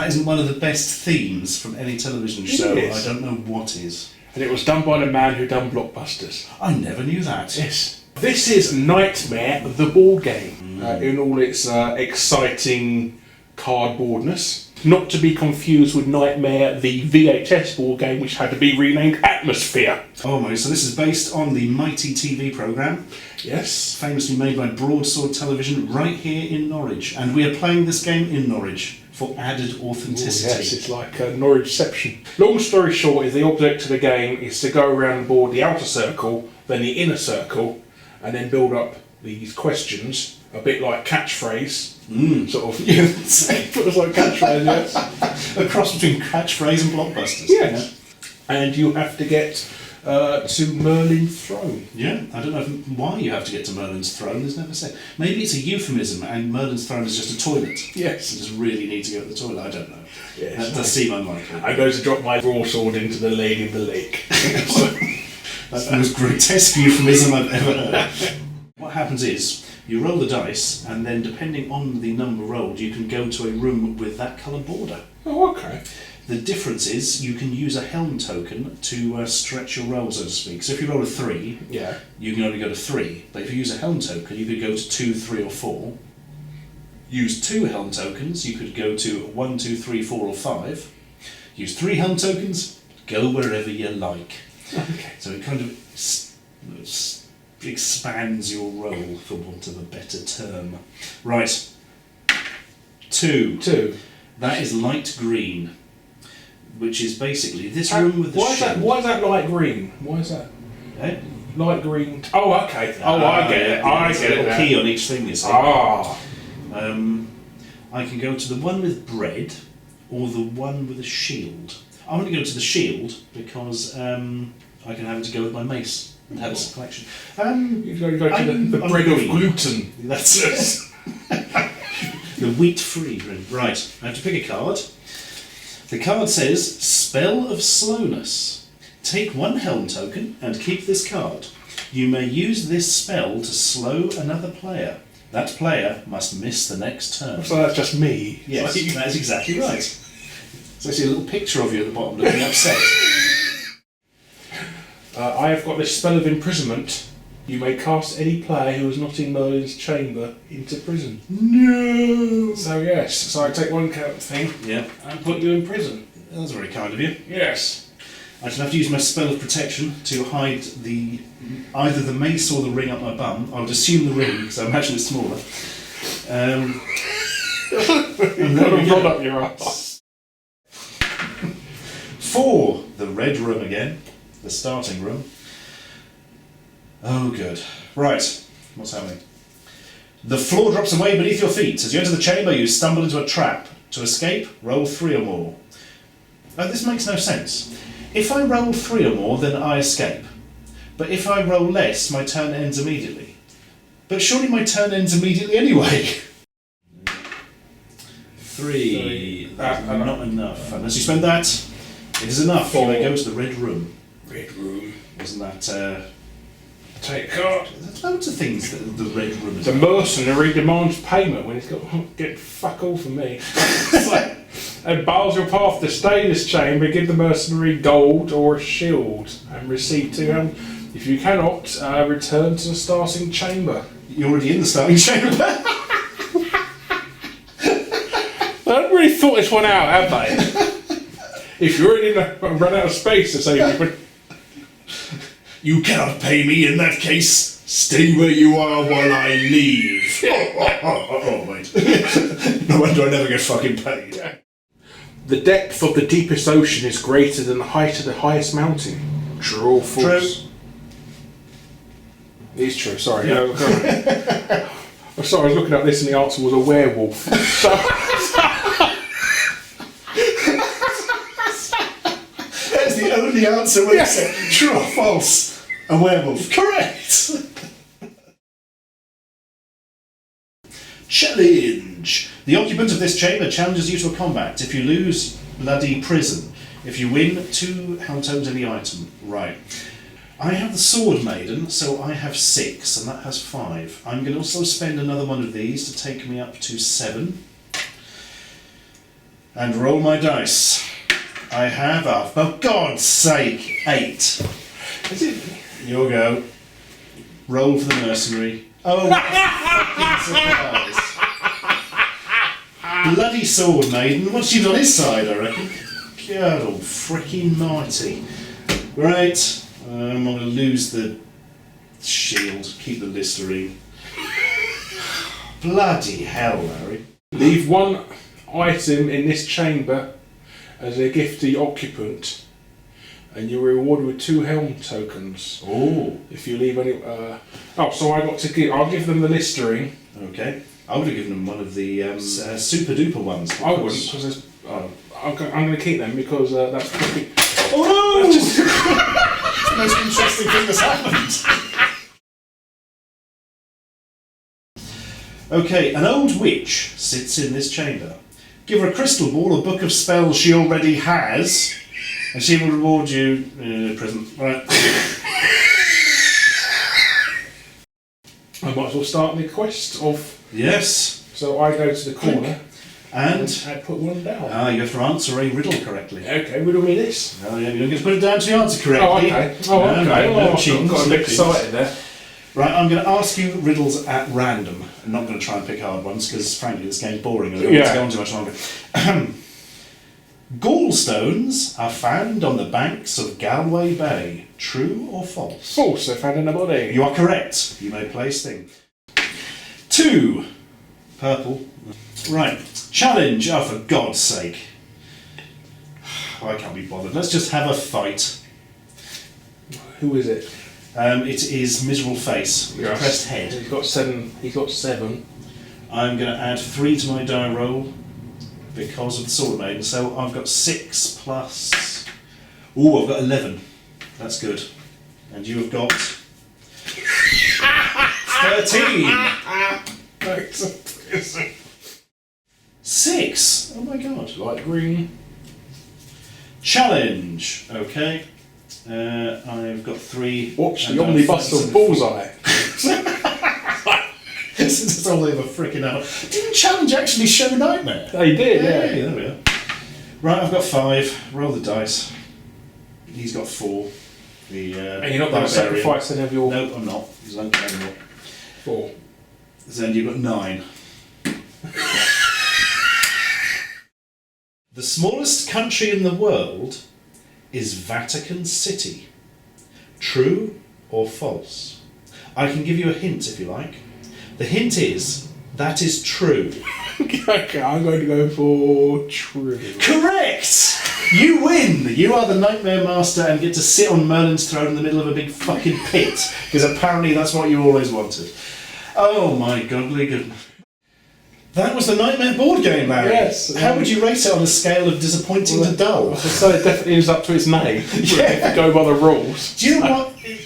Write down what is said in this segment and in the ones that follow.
that isn't one of the best themes from any television show, I don't know what is. And it was done by the man who done Blockbusters. I never knew that. Yes. This is Knightmare, the board game, in all its exciting cardboardness. Not to be confused with Knightmare, the VHS board game, which had to be renamed Atmosphere. Oh my, so this is based on the Mighty TV programme. Yes. Famously made by Broadsword Television right here in Norwich. And we are playing this game in Norwich for added authenticity. Ooh, yes, it's like Norwichception. Long story short is the object of the game is to go around the board the outer circle, then the inner circle, and then build up these questions, a bit like catchphrase. Sort of. Yeah, it's like catchphrase, yes. A cross between catchphrase and Blockbusters. Yes. Yeah. And you have to get to Merlin's throne. Yeah, I don't know why you have to get to Merlin's throne, there's never said. Maybe it's a euphemism and Merlin's throne is just a toilet. Yes. You just really need to go to the toilet, I don't know. Yes. That does seem unlikely. I'm going to drop my broadsword into the lady in the lake. That's the most grotesque euphemism I've ever heard. What happens is, you roll the dice, and then depending on the number rolled, you can go to a room with that colour border. Oh, okay. The difference is, you can use a helm token to stretch your roll, so to speak. So if you roll a 3, you can only go to 3. But if you use a helm token, you could go to 2, 3 or 4. Use 2 helm tokens, you could go to 1, 2, 3, 4 or 5. Use 3 helm tokens, go wherever you like. Okay. So it kind of expands your role, for want of a better term. Right. 2. That is light green, which is basically this room with the shield. Why is that light green? Why is that? Eh? Light green. Oh, okay. I get it. I get it. There's a little key on each thing, you see. Ah. I can go to the one with bread, or the one with a shield. I'm going to go to the shield because I can have it to go with my mace and have a collection. You go to the bread of gluten. That's it. The wheat-free bread. Right, I have to pick a card. The card says, Spell of Slowness. Take 1 helm token and keep this card. You may use this spell to slow another player. That player must miss the next turn. So that's just me. Yes, that's exactly right. So I see a little picture of you at the bottom looking upset. I have got this spell of imprisonment. You may cast any player who is not in Merlin's chamber into prison. No! So yes, so I take 1 thing and put you in prison. That's very kind of you. Yes. I shall have to use my spell of protection to hide either the mace or the ring up my bum. I would assume the ring, because I imagine it's smaller. You've got to rod up your ass. 4, the red room again. The starting room. Oh, good. Right, what's happening? The floor drops away beneath your feet. As you enter the chamber, you stumble into a trap. To escape, roll 3 or more. Now, this makes no sense. If I roll 3 or more, then I escape. But if I roll less, my turn ends immediately. But surely my turn ends immediately anyway. 3. That's not enough. Unless you spend that, it is enough. 4. You may go to the red room. Red room. Wasn't that... Take a card. There's loads of things that the red room is. The mercenary demands payment when he's got get fuck all from me. And bars your path to stay in this chamber, give the mercenary gold or a shield and receive 2 helm. If you cannot, return to the starting chamber. You're already in the starting chamber. They haven't really thought this one out, have they? If you're already run out of space to say you cannot pay me in that case. Stay where you are while I leave. Oh, wait. No wonder I never get fucking paid. The depth of the deepest ocean is greater than the height of the highest mountain. True or false? True. It is true, sorry. Yeah. I'm sorry, I was looking at this and the answer was a werewolf. That's the only answer when you say true or false. A werewolf. Correct! Challenge! The occupant of this chamber challenges you to a combat. If you lose, bloody prison. If you win, 2 helm tokens any item. Right. I have the Sword Maiden, so I have 6, and that has 5. I'm going to also spend another one of these to take me up to 7. And roll my dice. I have, for God's sake, 8. Is it? Your go. Roll for the mercenary. Oh, what a fucking surprise. Bloody sword maiden. What's she on his side, I reckon? God oh, freaking mighty. Right, I'm going to lose the shield, keep the Listerine. Bloody hell, Larry. Leave one item in this chamber as a gift to the occupant, and you're rewarded with 2 helm tokens. Oh. If you leave any. So I got to give. I'll give them the Listerine. Okay. I would have given them one of the super duper ones. I wouldn't, because I'm going to keep them because that's pretty. Oh no! That's just the most interesting thing that's happened. Okay, an old witch sits in this chamber. Give her a crystal ball, a book of spells she already has, and she will reward you in a present. Right. I might as well start the quest of. Yes. So I go to the corner and I put one down. You have to answer a riddle correctly. Okay, riddle me this. Oh yeah, you don't get to put it down to the answer correctly. Oh okay. I got a bit excited there. Right, I'm going to ask you riddles at random. I'm not going to try and pick hard ones because, frankly, this game's boring and I don't want to go on too much longer. Gallstones are found on the banks of Galway Bay. True or false? False. They're found in the body. You are correct. You may place thing. 2. Purple. Right. Challenge. Oh, for God's sake. I can't be bothered. Let's just have a fight. Who is it? It is Miserable Face with a pressed head. He's got 7. He's got 7. I'm going to add 3 to my die roll because of the Sword Maiden. So I've got 6 plus. Ooh, I've got 11. That's good. And you have got 13. 6. Oh my God. Light green. Challenge. Okay. I've got 3. Watch the omnibus of Bullseye. This is all over freaking out. Didn't Challenge actually show Knightmare? They did, yeah. There we are. Right, I've got 5. Roll the dice. He's got 4. And you're not going to sacrifice any of your. No, I'm not. He's not going anymore. 4. Then you've got 9. The smallest country in the world is Vatican City. True or false? I can give you a hint if you like. The hint is, that is true. Okay, I'm going to go for true. Correct! You win! You are the Nightmare Master and get to sit on Merlin's throne in the middle of a big fucking pit, because apparently that's what you always wanted. Oh my godly goodness. That was the Knightmare board game, Larry. Yes. How would you rate it on a scale of disappointing to dull? So it definitely is up to its name. Yeah. Go by the rules. Do you know what? It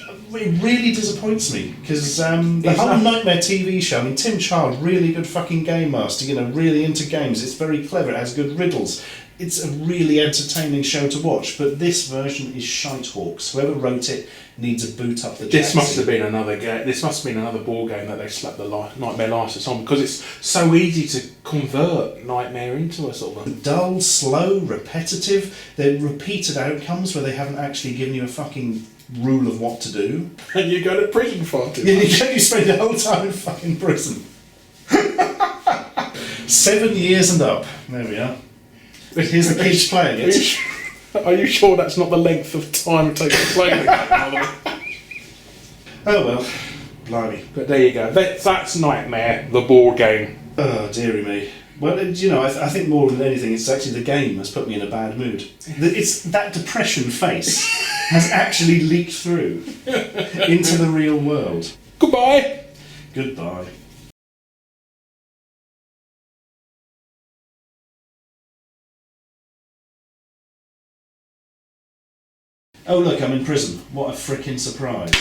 really disappoints me because the whole Nightmare TV show. I mean, Tim Child, really good fucking game master. You know, really into games. It's very clever. It has good riddles. It's a really entertaining show to watch. But this version is shitehawks. Whoever wrote it needs a boot up the. This must have been another game. This must have been another board game that they slapped the Nightmare license on because it's so easy to convert Nightmare into a sort of dull, slow, repetitive. They're repeated outcomes where they haven't actually given you a fucking rule of what to do. And you go to prison for it. Yeah, you spend the whole time in fucking prison. 7 years and up. There we are. Here's the kids playing it. Are you sure that's not the length of time it takes to play the game? Oh well, blimey. But there you go. That's Nightmare, the board game. Oh, dearie me. Well, you know, I think more than anything, it's actually the game that's put me in a bad mood. It's that depression face has actually leaked through into the real world. Goodbye. Goodbye. Oh look, I'm in prison. What a frickin' surprise.